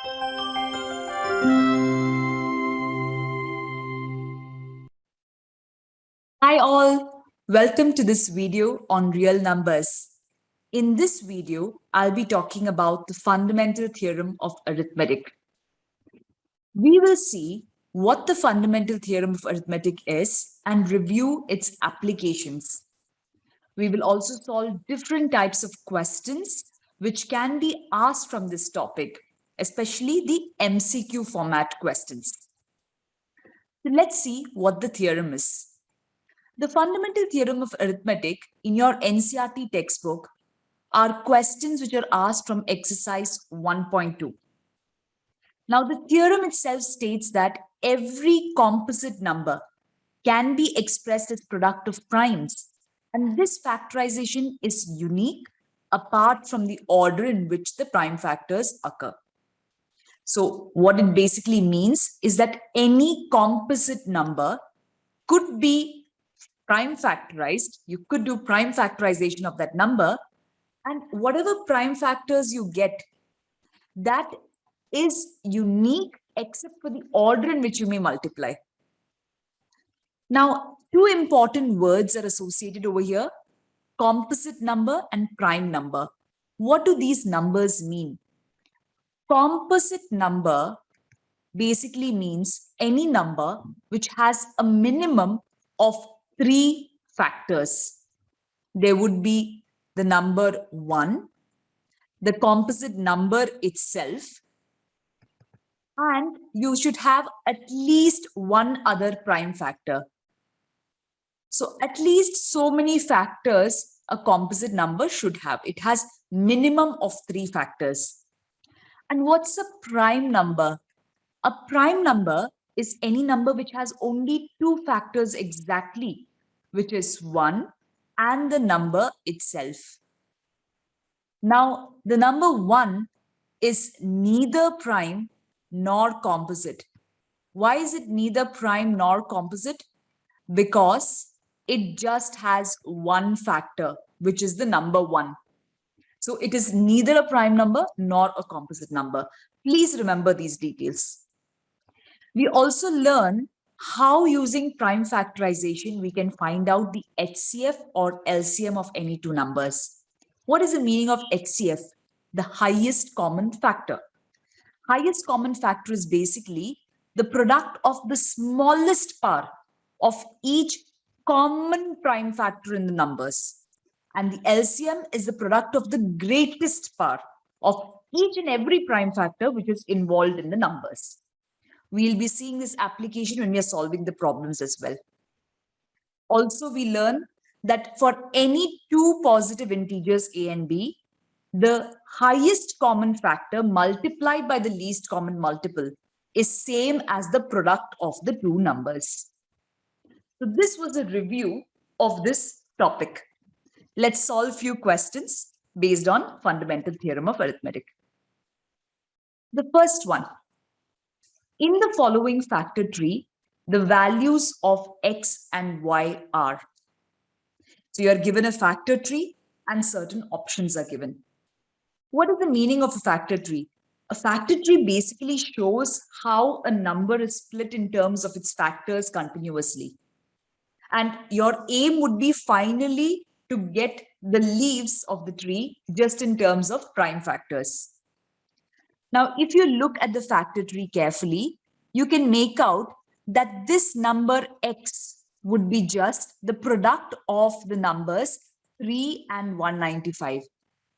Hi all, welcome to this video on real numbers. In this video, I'll be talking about the fundamental theorem of arithmetic. We will see what the fundamental theorem of arithmetic is and review its applications. We will also solve different types of questions which can be asked from this topic, especially the MCQ format questions. So let's see what the theorem is. The fundamental theorem of arithmetic in your NCERT textbook are questions which are asked from exercise 1.2. Now, the theorem itself states that every composite number can be expressed as product of primes, and this factorization is unique apart from the order in which the prime factors occur. So, what it basically means is that any composite number could be prime factorized. You could do prime factorization of that number, and whatever prime factors you get, that is unique except for the order in which you may multiply. Now, two important words are associated over here: composite number and prime number. What do these numbers mean? Composite number basically means any number which has a minimum of 3 factors. There would be the number 1, the composite number itself, and you should have at least one other prime factor. So at least so many factors a composite number should have. It has minimum of 3 factors. And what's a prime number? A prime number is any number which has only 2 factors exactly, which is 1 and the number itself. Now, the number 1 is neither prime nor composite. Why is it neither prime nor composite? Because it just has one factor, which is the number 1. So it is neither a prime number nor a composite number. Please remember these details. We also learn how, using prime factorization, we can find out the HCF or LCM of any two numbers. What is the meaning of HCF? The highest common factor. Highest common factor is basically the product of the smallest power of each common prime factor in the numbers. And the LCM is the product of the greatest power of each and every prime factor which is involved in the numbers. We'll be seeing this application when we are solving the problems as well. Also, we learn that for any two positive integers a and b, the highest common factor multiplied by the least common multiple is same as the product of the two numbers. So this was a review of this topic. Let's solve few questions based on fundamental theorem of arithmetic. The first one: in the following factor tree, the values of x and y are. So you are given a factor tree and certain options are given. What is the meaning of a factor tree? A factor tree basically shows how a number is split in terms of its factors continuously. And your aim would be finally to get the leaves of the tree just in terms of prime factors. Now, if you look at the factor tree carefully, you can make out that this number x would be just the product of the numbers 3 and 195.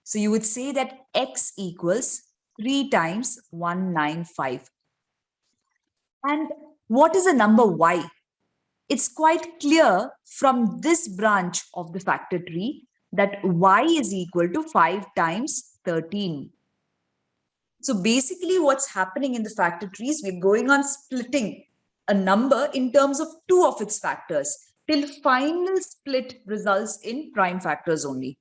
So you would say that x equals 3 times 195. And what is the number y? It's quite clear from this branch of the factor tree that y is equal to 5 times 13. So basically what's happening in the factor tree is we're going on splitting a number in terms of two of its factors till final split results in prime factors only.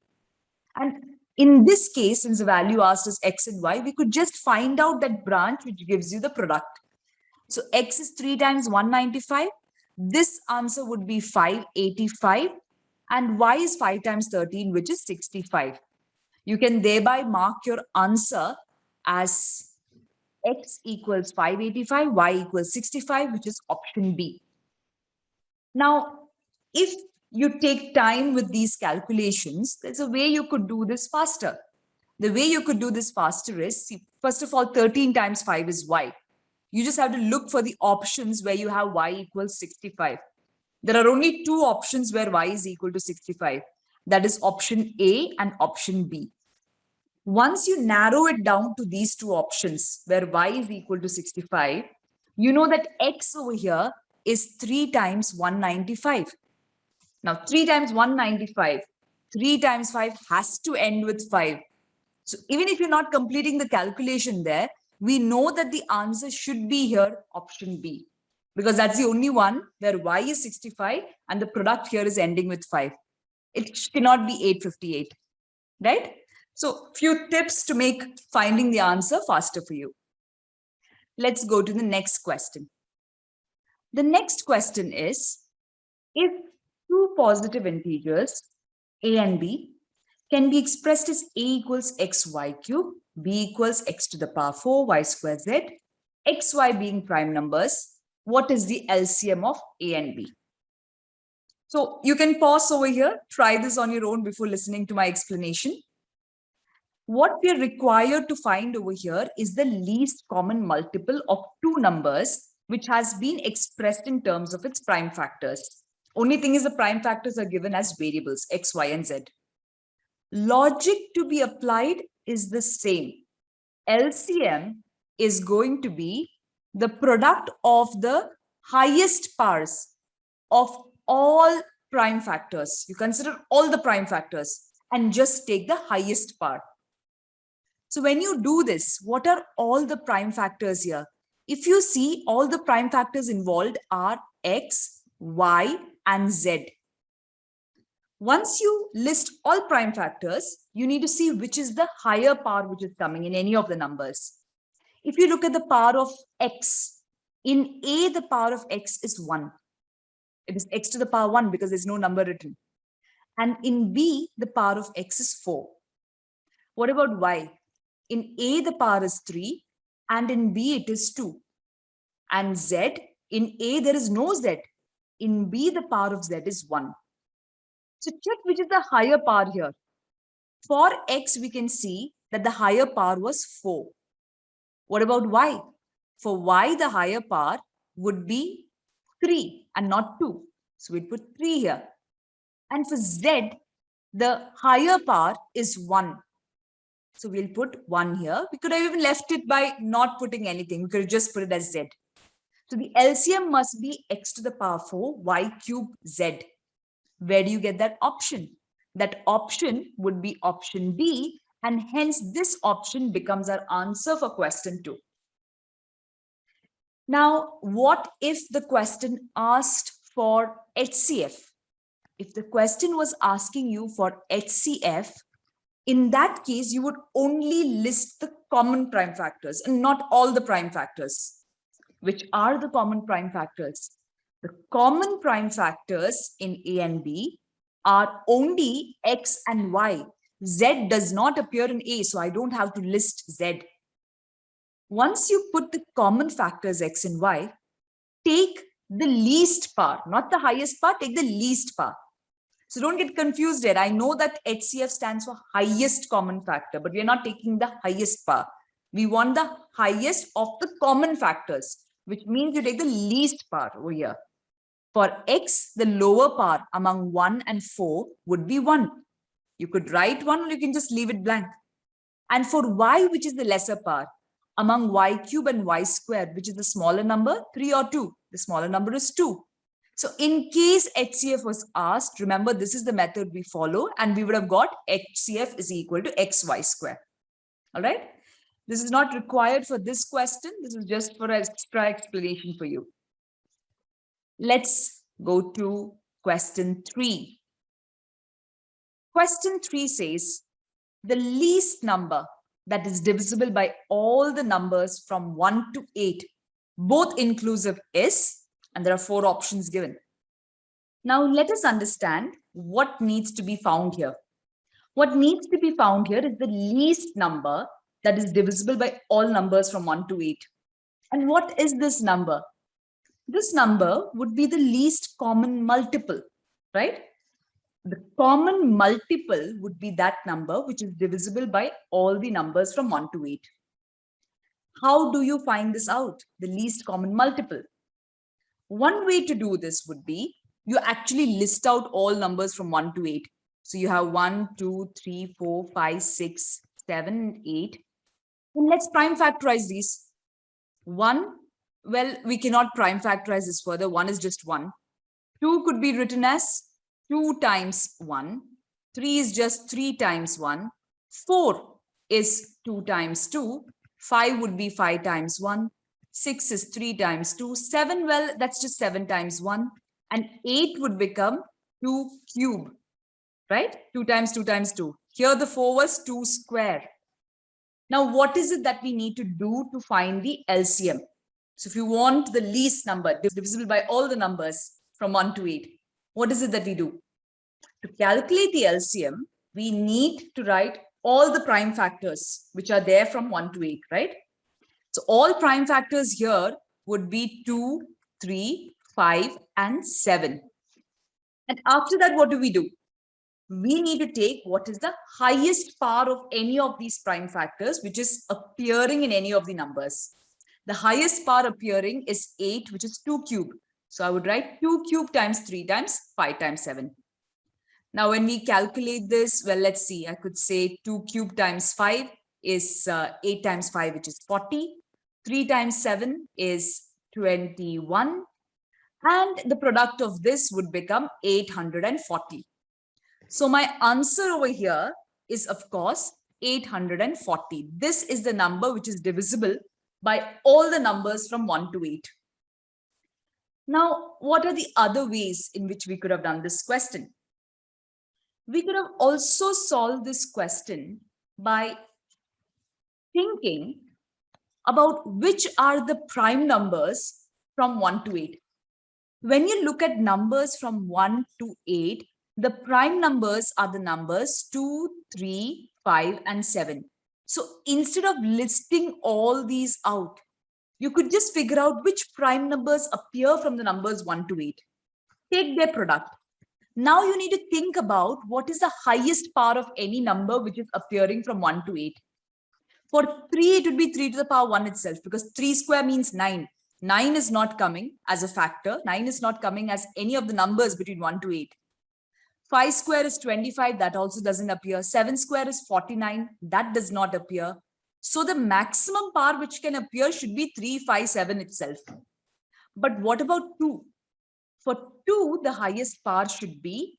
And in this case, since the value asked is x and y, we could just find out that branch which gives you the product. So x is 3 times 195. This answer would be 585. And y is 5 times 13, which is 65. You can thereby mark your answer as x equals 585, y equals 65, which is option B. Now, if you take time with these calculations, there's a way you could do this faster. The way you could do this faster is, see, first of all, 13 times 5 is y. You just have to look for the options where you have y equals 65. There are only two options where y is equal to 65. That is option A and option B. Once you narrow it down to these two options where y is equal to 65, you know that x over here is 3 times 195. Now, 3 times 195, 3 times 5 has to end with 5. So even if you're not completing the calculation there, we know that the answer should be here, option B, because that's the only one where y is 65 and the product here is ending with 5. It cannot be 858, right? So few tips to make finding the answer faster for you. Let's go to the next question. The next question is, if two positive integers, a and b, can be expressed as a equals xy cube, b equals x to the power 4, y square z, xy being prime numbers, what is the LCM of a and b? So you can pause over here, try this on your own before listening to my explanation. What we are required to find over here is the least common multiple of two numbers which has been expressed in terms of its prime factors. Only thing is the prime factors are given as variables x, y, and z. Logic to be applied is the same. LCM is going to be the product of the highest powers of all prime factors. You consider all the prime factors and just take the highest power. So when you do this, what are all the prime factors here? If you see, all the prime factors involved are x, y, and z. Once you list all prime factors, you need to see which is the higher power which is coming in any of the numbers. If you look at the power of x, in A, the power of x is 1. It is x to the power 1 because there's no number written. And in B, the power of x is 4. What about y? In A, the power is 3, and in B, it is 2. And Z, in A, there is no Z. In B, the power of Z is 1. So check which is the higher power here. For X, we can see that the higher power was 4. What about Y? For Y, the higher power would be 3 and not 2. So we'd put 3 here. And for Z, the higher power is 1. So we'll put 1 here. We could have even left it by not putting anything. We could have just put it as Z. So the LCM must be x to the power 4, y cube z. Where do you get that option? That option would be option D, and hence this option becomes our answer for question 2. Now, what if the question asked for HCF? If the question was asking you for HCF, in that case, you would only list the common prime factors and not all the prime factors. Which are the common prime factors? The common prime factors in A and B are only X and Y. Z does not appear in A, so I don't have to list Z. Once you put the common factors X and Y, take the least power, not the highest power, take the least power. So don't get confused here. I know that HCF stands for highest common factor, but we are not taking the highest power. We want the highest of the common factors, which means you take the least power over here. For X, the lower power among 1 and 4 would be 1. You could write 1 or you can just leave it blank. And for Y, which is the lesser power, among Y cube and Y squared, which is the smaller number, 3 or 2. The smaller number is 2. So in case HCF was asked, remember this is the method we follow, and we would have got HCF is equal to XY square. All right. This is not required for this question. This is just for an extra explanation for you. Let's go to question 3. Question 3 says, the least number that is divisible by all the numbers from 1 to 8, both inclusive is, and there are 4 options given. Now let us understand what needs to be found here. What needs to be found here is the least number that is divisible by all numbers from 1 to 8. And what is this number? This number would be the least common multiple, right? The common multiple would be that number which is divisible by all the numbers from 1 to 8. How do you find this out? The least common multiple. One way to do this would be you actually list out all numbers from 1 to 8. So you have 1, 2, 3, 4, 5, 6, 7, 8. And let's prime factorize these. 1, well, we cannot prime factorize this further. 1 is just 1. 2 could be written as 2 times 1. 3 is just 3 times 1. 4 is 2 times 2. 5 would be 5 times 1. 6 is 3 times 2. 7, well, that's just 7 times 1. And 8 would become 2 cube, right? 2 times 2 times 2. Here the 4 was 2 square. Now, what is it that we need to do to find the LCM? So if you want the least number divisible by all the numbers from 1 to 8, what is it that we do? To calculate the LCM, we need to write all the prime factors which are there from 1 to 8, right? So all prime factors here would be 2, 3, 5, and 7. And after that, what do? We need to take what is the highest power of any of these prime factors which is appearing in any of the numbers. The highest power appearing is 8, which is 2 cube. So I would write 2 cube times 3 times 5 times 7. Now when we calculate this, well, let's see, I could say 2 cube times 5 is 8 times 5, which is 40. 3 times 7 is 21. And the product of this would become 840. So my answer over here is, of course, 840. This is the number which is divisible by all the numbers from 1 to 8. Now, what are the other ways in which we could have done this question? We could have also solved this question by thinking about which are the prime numbers from 1 to 8. When you look at numbers from 1 to 8, the prime numbers are the numbers 2, 3, 5, and 7. So instead of listing all these out, you could just figure out which prime numbers appear from the numbers 1 to 8. Take their product. Now you need to think about what is the highest power of any number which is appearing from 1 to 8. For 3, it would be 3 to the power 1 itself, because 3 square means 9. 9 is not coming as a factor. 9 is not coming as any of the numbers between 1 to 8. 5 square is 25. That also doesn't appear. 7 square is 49. That does not appear. So the maximum power which can appear should be 3, 5, 7 itself. But what about 2? For 2, the highest power should be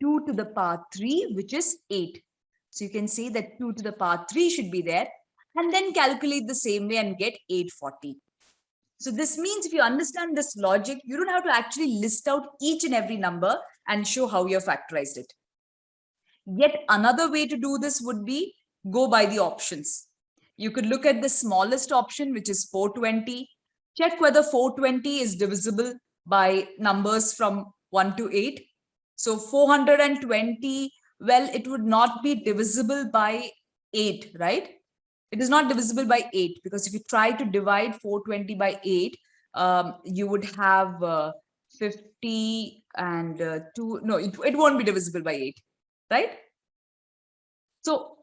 2 to the power 3, which is 8. So you can say that 2 to the power 3 should be there, and then calculate the same way and get 840. So this means if you understand this logic, you don't have to actually list out each and every number and show how you have factorized it. Yet another way to do this would be go by the options. You could look at the smallest option, which is 420. Check whether 420 is divisible by numbers from 1 to 8. So 420, well, it would not be divisible by 8, right? It is not divisible by 8, because if you try to divide 420 by 8, you would have 50 and 2. No, it won't be divisible by 8, right? So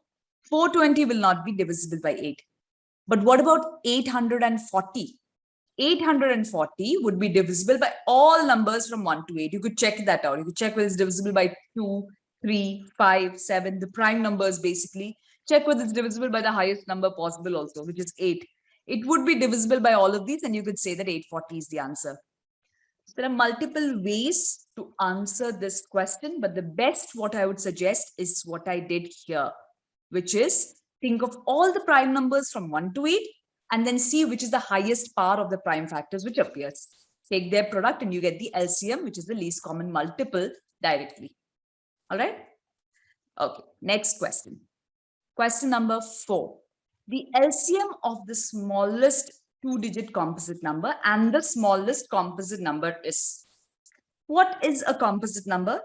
420 will not be divisible by 8. But what about 840? 840 would be divisible by all numbers from 1 to 8. You could check that out. You could check whether it's divisible by 2, 3, 5, 7, the prime numbers basically. Check whether it's divisible by the highest number possible also, which is 8. It would be divisible by all of these, and you could say that 840 is the answer. So there are multiple ways to answer this question, but the best what I would suggest is what I did here, which is think of all the prime numbers from 1 to 8 and then see which is the highest power of the prime factors which appears. Take their product and you get the LCM, which is the least common multiple directly. All right. Okay. Next question. Question number 4. The LCM of the smallest 2-digit composite number and the smallest composite number is. What is a composite number?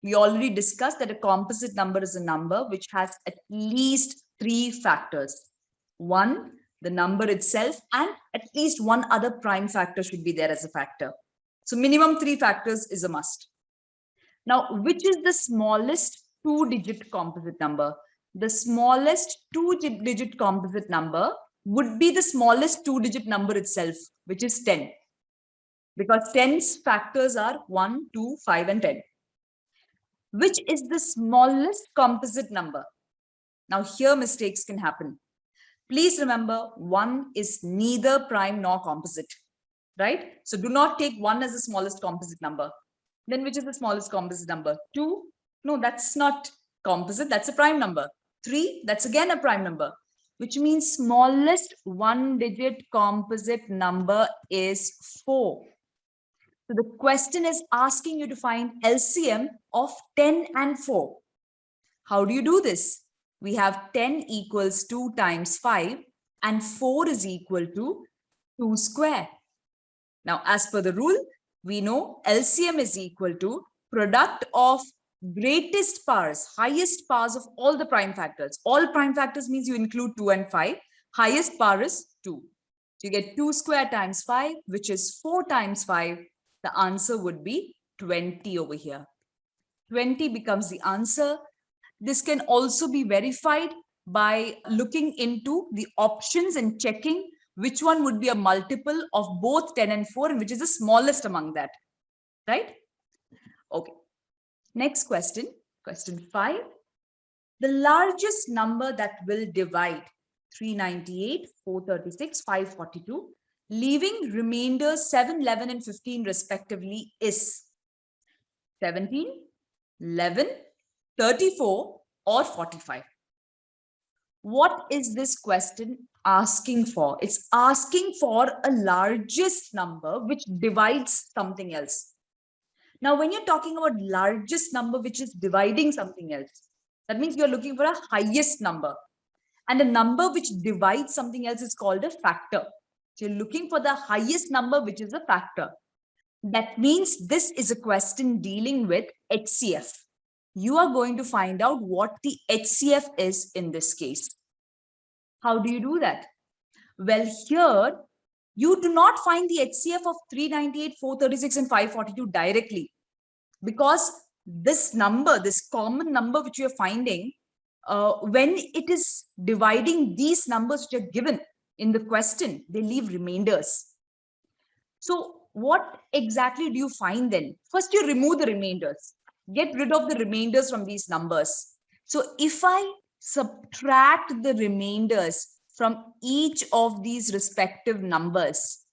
We already discussed that a composite number is a number which has at least 3 factors. 1, the number itself, and at least one other prime factor should be there as a factor. So minimum 3 factors is a must. Now, which is the smallest 2-digit composite number? The smallest 2-digit composite number would be the smallest 2-digit number itself, which is 10. Because 10's factors are 1, 2, 5, and 10. Which is the smallest composite number? Now, here mistakes can happen. Please remember, 1 is neither prime nor composite, right? So do not take 1 as the smallest composite number. Then which is the smallest composite number? 2? No, that's not composite. That's a prime number. 3? That's again a prime number, which means smallest 1-digit composite number is 4. So the question is asking you to find LCM of 10 and 4. How do you do this? We have 10 equals 2 times 5 and 4 is equal to 2 square. Now, as per the rule, we know LCM is equal to product of greatest powers, highest powers of all the prime factors. All prime factors means you include 2 and 5. Highest power is 2. So you get 2 square times 5, which is 4 times 5. The answer would be 20 over here. 20 becomes the answer. This can also be verified by looking into the options and checking which one would be a multiple of both 10 and 4 and which is the smallest among that, right? Okay. Next question, question 5. The largest number that will divide 398, 436, 542, leaving remainders 7, 11, and 15 respectively is 17, 11, 34, or 45. What is this question asking for? It's asking for a largest number which divides something else. Now, when you're talking about largest number which is dividing something else, that means you're looking for a highest number. And a number which divides something else is called a factor. So you're looking for the highest number which is a factor. That means this is a question dealing with HCF. You are going to find out what the HCF is in this case. How do you do that? Well, here you do not find the HCF of 398, 436, and 542 directly, because this number, this common number which you are finding, when it is dividing these numbers which are given in the question, they leave remainders. So what exactly do you find then? First, you remove the remainders. Get rid of the remainders from these numbers. So if I subtract the remainders from each of these respective numbers,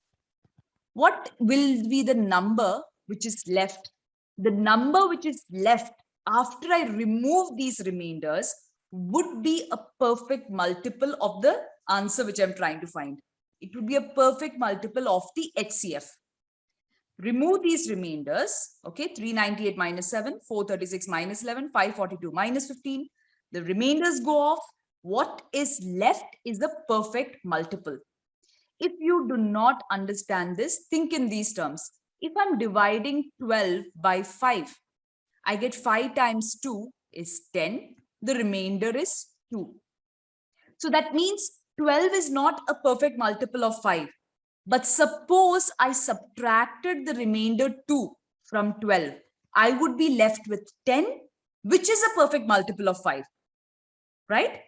what will be the number which is left? The number which is left after I remove these remainders would be a perfect multiple of the answer which I'm trying to find. It would be a perfect multiple of the HCF. Remove these remainders, okay, 398 minus 7, 436 minus 11, 542 minus 15. The remainders go off. What is left is the perfect multiple. If you do not understand this, think in these terms. If I'm dividing 12 by 5, I get 5 times 2 is 10. The remainder is 2. So that means 12 is not a perfect multiple of 5. But suppose I subtracted the remainder 2 from 12. I would be left with 10, which is a perfect multiple of 5. Right?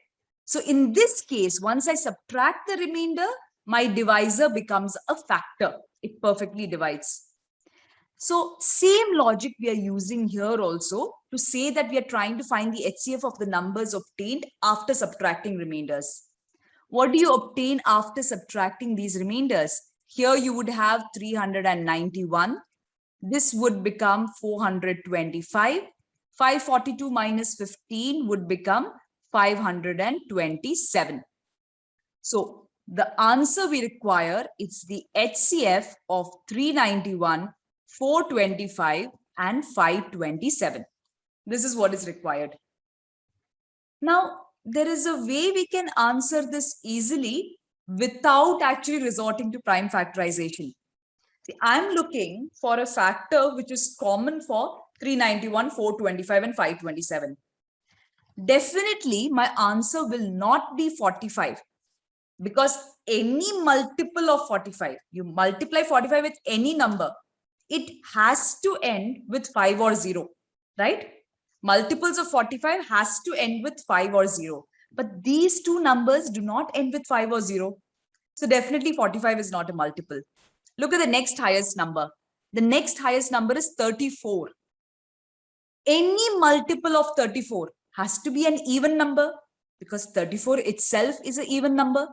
So in this case, once I subtract the remainder, my divisor becomes a factor. It perfectly divides. So same logic we are using here also to say that we are trying to find the HCF of the numbers obtained after subtracting remainders. What do you obtain after subtracting these remainders? Here you would have 391. This would become 425. 542 minus 15 would become 527. So the answer we require is the HCF of 391, 425, and 527. This is what is required. Now, there is a way we can answer this easily without actually resorting to prime factorization. See, I'm looking for a factor which is common for 391, 425, and 527. Definitely, my answer will not be 45. because any multiple of 45, you multiply 45 with any number, it has to end with 5 or 0, right? Multiples of 45 has to end with 5 or 0. But these two numbers do not end with 5 or 0. So definitely 45 is not a multiple. Look at the next highest number. The next highest number is 34. Any multiple of 34 has to be an even number because 34 itself is an even number.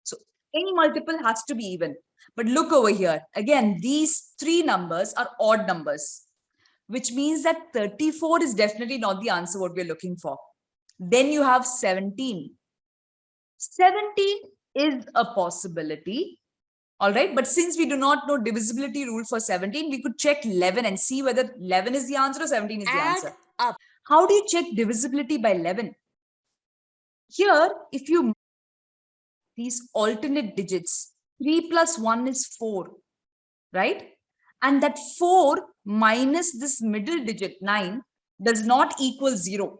So any multiple has to be even. But look over here. Again, these three numbers are odd numbers, which means that 34 is definitely not the answer what we're looking for. Then you have 17. 17 is a possibility. All right. But since we do not know divisibility rule for 17, we could check 11 and see whether 11 is the answer or 17 is the answer. Up. How do you check divisibility by 11? Here, if you these alternate digits, 3 plus 1 is 4, right? And that 4 minus this middle digit 9 does not equal 0.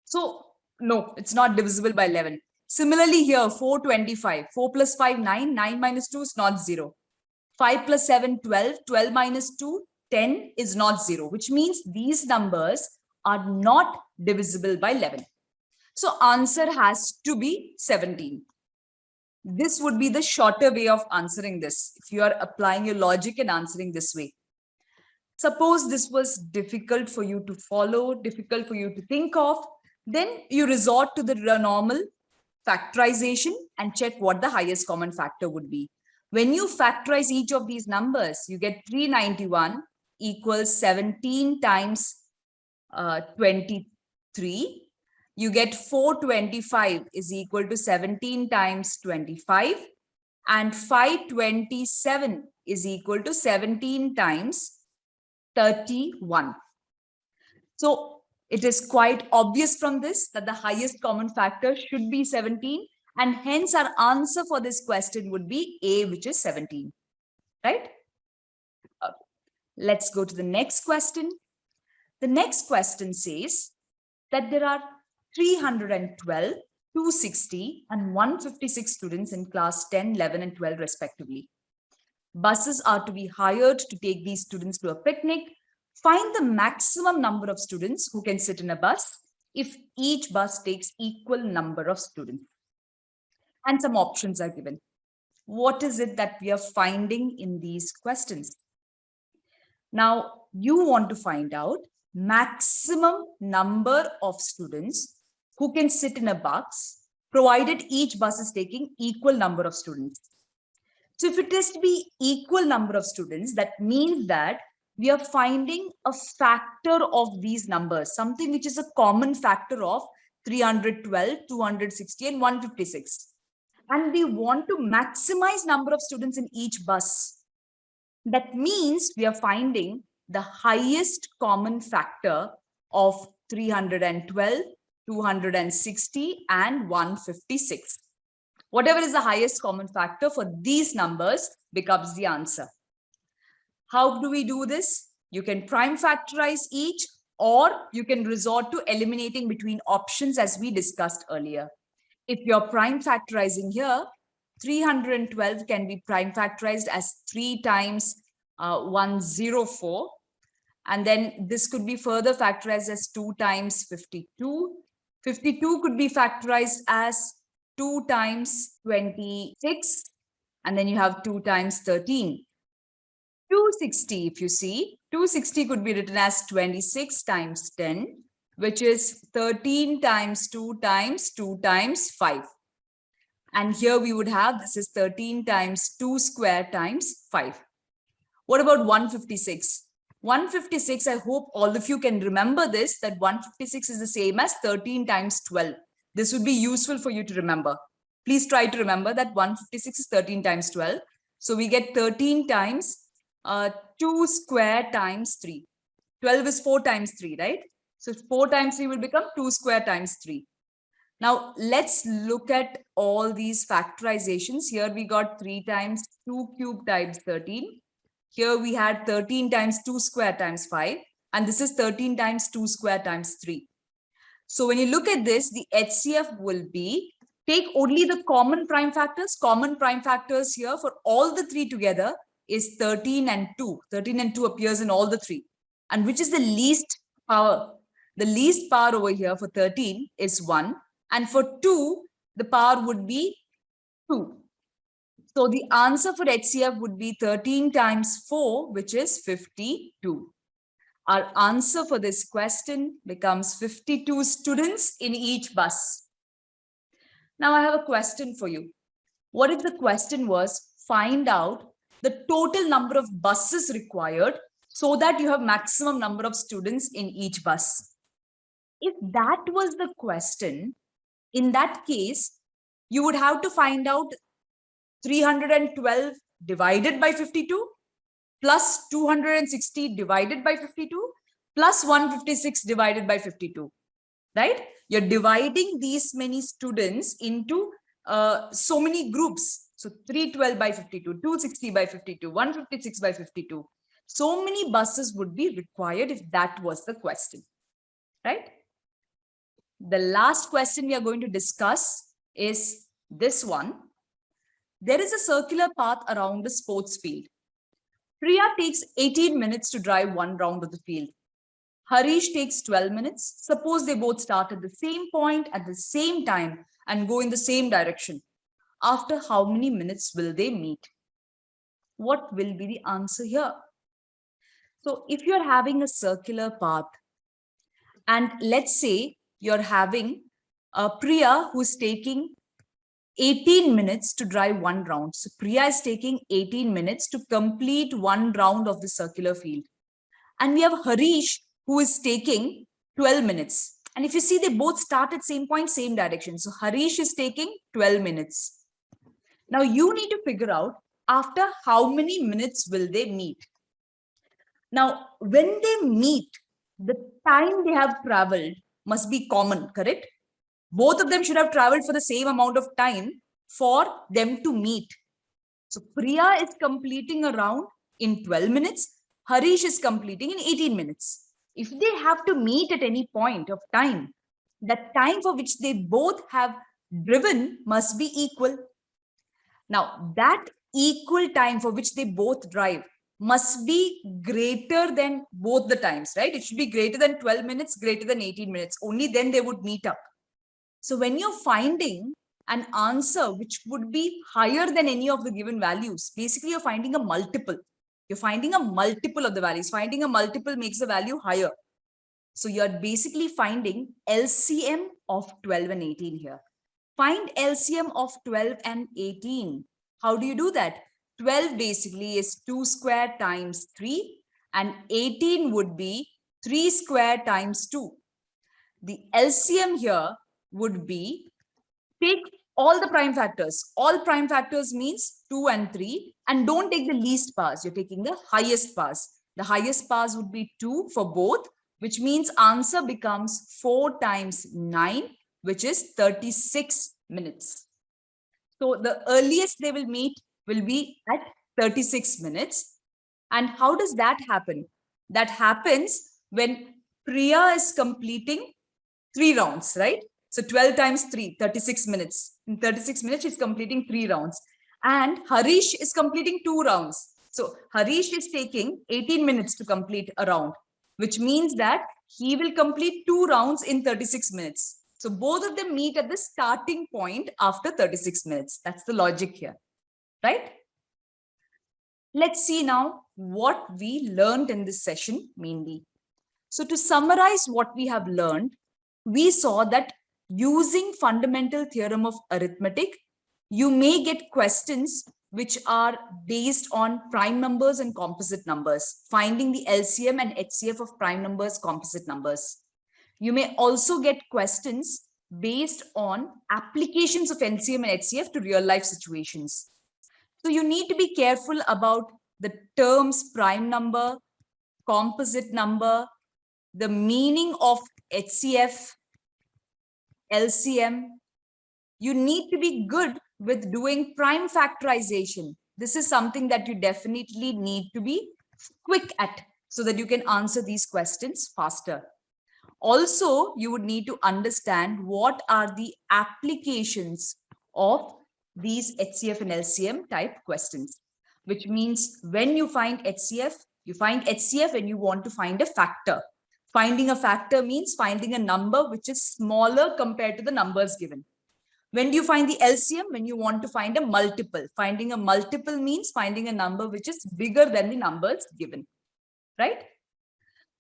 So no, it's not divisible by 11. Similarly here, 425, 4 plus 5, 9, 9 minus 2 is not 0. 5 plus 7, 12, 12 minus 2, 10 is not 0, which means these numbers are not divisible by 11. So answer has to be 17. This would be the shorter way of answering this if you are applying your logic and answering this way. Suppose this was difficult for you to follow, difficult for you to think of, then you resort to the normal factorization and check what the highest common factor would be. When you factorize each of these numbers, you get 391 equals 17 times 23. You get 425 is equal to 17 times 25. And 527 is equal to 17 times 31. So it is quite obvious from this that the highest common factor should be 17. And hence our answer for this question would be A, which is 17. Right? Let's go to the next question. The next question says that there are 312, 260, and 156 students in class 10, 11, and 12 respectively. Buses are to be hired to take these students to a picnic. Find the maximum number of students who can sit in a bus if each bus takes equal number of students. And some options are given. What is it that we are finding in these questions? Now, you want to find out maximum number of students who can sit in a bus, provided each bus is taking equal number of students. So if it is to be equal number of students, that means that we are finding a factor of these numbers, something which is a common factor of 312, 260, and 156. And we want to maximize number of students in each bus. That means we are finding the highest common factor of 312, 260, and 156. Whatever is the highest common factor for these numbers becomes the answer. How do we do this? You can prime factorize each, or you can resort to eliminating between options as we discussed earlier. If you're prime factorizing here, 312 can be prime factorized as 3 times 104. And then this could be further factorized as 2 times 52. 52 could be factorized as 2 times 26. And then you have 2 times 13. 260, if you see, 260 could be written as 26 times 10, which is 13 times 2 times 2 times 5. And here we would have, this is 13 times 2 square times 5. What about 156? 156, I hope all of you can remember this, that 156 is the same as 13 times 12. This would be useful for you to remember. Please try to remember that 156 is 13 times 12. So we get 13 times 2 square times 3. 12 is 4 times 3, right? So 4 times 3 will become 2 square times 3. Now let's look at all these factorizations. Here we got 3 times 2 cube times 13. Here we had 13 times 2 square times 5. And this is 13 times 2 square times 3. So when you look at this, the HCF will be Take only the common prime factors. Common prime factors here for all the three together is 13 and 2. 13 and 2 appears in all the three. And which is the least power? The least power over here for 13 is 1. And for 2, the power would be 2. So the answer for HCF would be 13 times 4, which is 52. Our answer for this question becomes 52 students in each bus. Now I have a question for you. What if the question was, find out the total number of buses required so that you have maximum number of students in each bus? If that was the question, in that case, you would have to find out 312 divided by 52 plus 260 divided by 52 plus 156 divided by 52, right? You're dividing these many students into so many groups. So 312 by 52, 260 by 52, 156 by 52. So many buses would be required if that was the question, right? The last question we are going to discuss is this one. There is a circular path around the sports field. Priya takes 18 minutes to drive one round of the field. Harish takes 12 minutes. Suppose they both start at the same point at the same time and go in the same direction. After how many minutes will they meet? What will be the answer here? So if you're having a circular path, and let's say you're having Priya who's taking 18 minutes to drive one round. So Priya is taking 18 minutes to complete one round of the circular field. And we have Harish who is taking 12 minutes. And if you see, they both start at same point, same direction. So Harish is taking 12 minutes. Now you need to figure out after how many minutes will they meet. Now, when they meet, the time they have traveled must be common, correct? Both of them should have traveled for the same amount of time for them to meet. So Priya is completing a round in 12 minutes. Harish is completing in 18 minutes. If they have to meet at any point of time, the time for which they both have driven must be equal. Now, that equal time for which they both drive must be greater than both the times, right? It should be greater than 12 minutes, greater than 18 minutes. Only then they would meet up. So when you're finding an answer which would be higher than any of the given values, basically you're finding a multiple. You're finding a multiple of the values. Finding a multiple makes the value higher. So you're basically finding LCM of 12 and 18 here. Find LCM of 12 and 18. How do you do that? 12 basically is 2 square times 3 and 18 would be 3 square times 2. The LCM here would be, take all the prime factors. All prime factors means 2 and 3, and don't take the least powers. You're taking the highest powers. The highest powers would be 2 for both, which means answer becomes 4 times 9, which is 36 minutes. So the earliest they will meet will be at 36 minutes. And how does that happen? That happens when Priya is completing 3 rounds, right? So 12 times 3, 36 minutes. In 36 minutes, she's completing 3 rounds. And Harish is completing 2 rounds. So Harish is taking 18 minutes to complete a round, which means that he will complete 2 rounds in 36 minutes. So both of them meet at the starting point after 36 minutes. That's the logic here, right? Let's see now what we learned in this session mainly. So to summarize what we have learned, we saw that using fundamental theorem of arithmetic, you may get questions which are based on prime numbers and composite numbers, finding the LCM and HCF of prime numbers, composite numbers. You may also get questions based on applications of LCM and HCF to real life situations. So you need to be careful about the terms prime number, composite number, the meaning of HCF, LCM. You need to be good with doing prime factorization. This is something that you definitely need to be quick at so that you can answer these questions faster. Also, you would need to understand what are the applications of these HCF and LCM type questions, which means when you find HCF and you want to find a factor. Finding a factor means finding a number which is smaller compared to the numbers given. When do you find the LCM? When you want to find a multiple. Finding a multiple means finding a number which is bigger than the numbers given, right?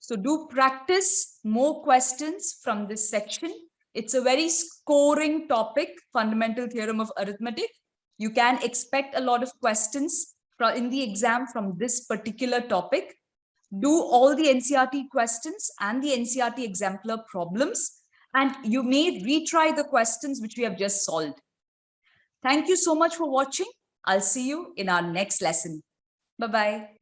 So do practice more questions from this section. It's a very scoring topic, fundamental theorem of arithmetic. You can expect a lot of questions in the exam from this particular topic. Do all the NCERT questions and the NCERT exemplar problems, and you may retry the questions which we have just solved. Thank you so much for watching. I'll see you in our next lesson. Bye-bye.